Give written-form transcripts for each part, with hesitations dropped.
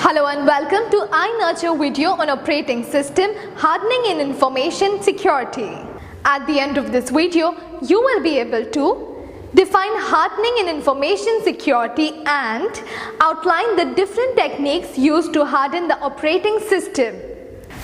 Hello and welcome to iNurture video on operating system hardening in information security. At the end of this video, you will be able to define hardening in information security and outline the different techniques used to harden the operating system.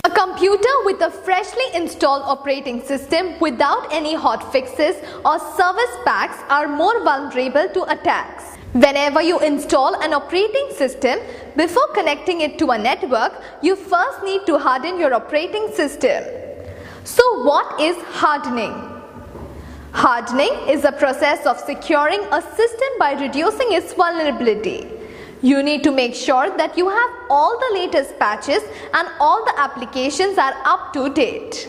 A computer with a freshly installed operating system without any hot fixes or service packs are more vulnerable to attacks. Whenever you install an operating system, before connecting it to a network, you first need to harden your operating system. So what is hardening? Hardening is a process of securing a system by reducing its vulnerability. You need to make sure that you have all the latest patches and all the applications are up to date.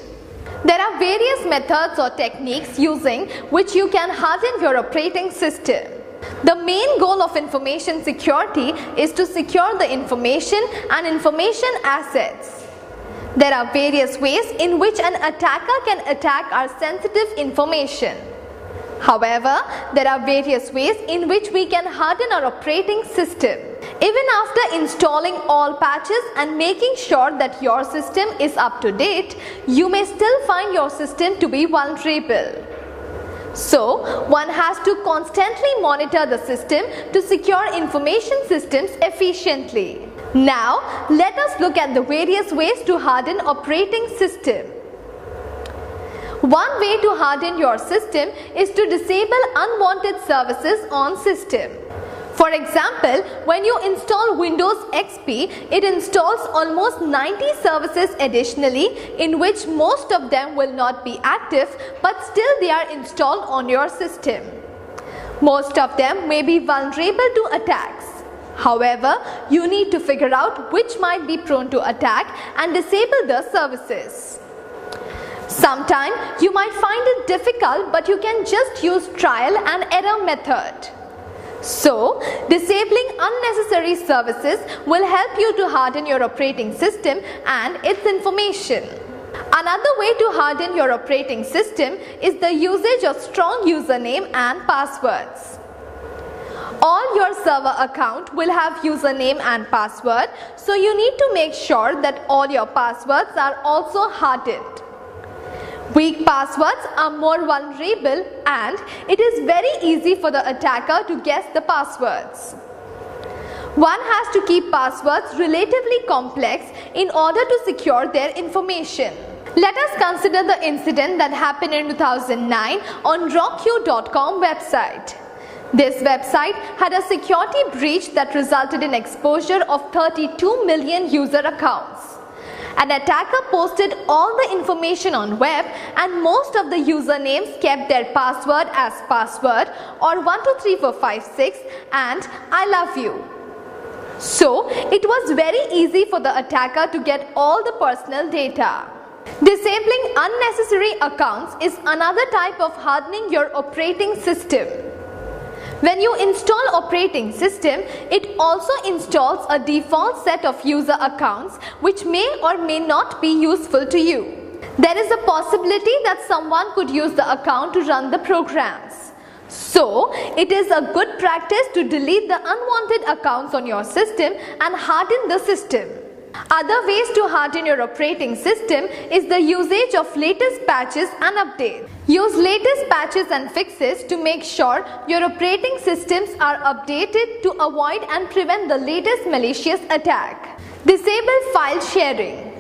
There are various methods or techniques using which you can harden your operating system. The main goal of information security is to secure the information and information assets. There are various ways in which an attacker can attack our sensitive information. However, there are various ways in which we can harden our operating system. Even after installing all patches and making sure that your system is up to date, you may still find your system to be vulnerable. So, one has to constantly monitor the system to secure information systems efficiently. Now, let us look at the various ways to harden operating system. One way to harden your system is to disable unwanted services on system. For example, when you install Windows XP, it installs almost 90 services additionally, in which most of them will not be active, but still they are installed on your system. Most of them may be vulnerable to attacks. However, you need to figure out which might be prone to attack and disable the services. Sometimes you might find it difficult, but you can just use trial and error method. So, disabling unnecessary services will help you to harden your operating system and its information. Another way to harden your operating system is the usage of strong username and passwords. All your server account will have username and password, so you need to make sure that all your passwords are also hardened. Weak passwords are more vulnerable and it is very easy for the attacker to guess the passwords. One has to keep passwords relatively complex in order to secure their information. Let us consider the incident that happened in 2009 on RockQ.com website. This website had a security breach that resulted in exposure of 32 million user accounts. An attacker posted all the information on web and most of the usernames kept their password as password or 123456 and I love you. So, it was very easy for the attacker to get all the personal data. Disabling unnecessary accounts is another type of hardening your operating system. When you install operating system, it also installs a default set of user accounts which may or may not be useful to you. There is a possibility that someone could use the account to run the programs. So, it is a good practice to delete the unwanted accounts on your system and harden the system. Other ways to harden your operating system is the usage of latest patches and updates. Use latest patches and fixes to make sure your operating systems are updated to avoid and prevent the latest malicious attack. Disable file sharing.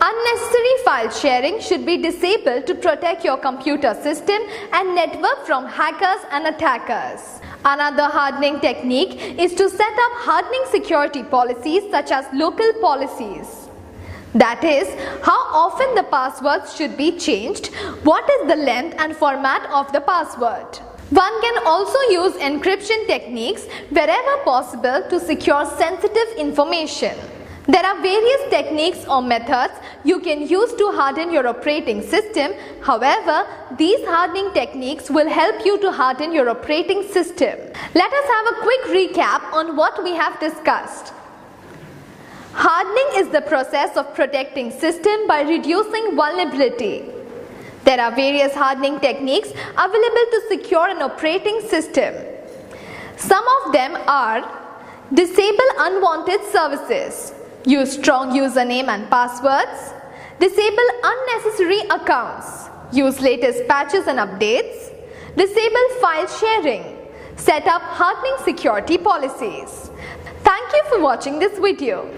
Unnecessary file sharing should be disabled to protect your computer system and network from hackers and attackers. Another hardening technique is to set up hardening security policies such as local policies. That is, how often the passwords should be changed, what is the length and format of the password. One can also use encryption techniques wherever possible to secure sensitive information. There are various techniques or methods you can use to harden your operating system. However, these hardening techniques will help you to harden your operating system. Let us have a quick recap on what we have discussed. Hardening is the process of protecting system by reducing vulnerability. There are various hardening techniques available to secure an operating system. Some of them are Disable unwanted services. Use strong username and passwords. Disable unnecessary accounts. Use latest patches and updates. Disable file sharing. Set up hardening security policies. Thank you for watching this video.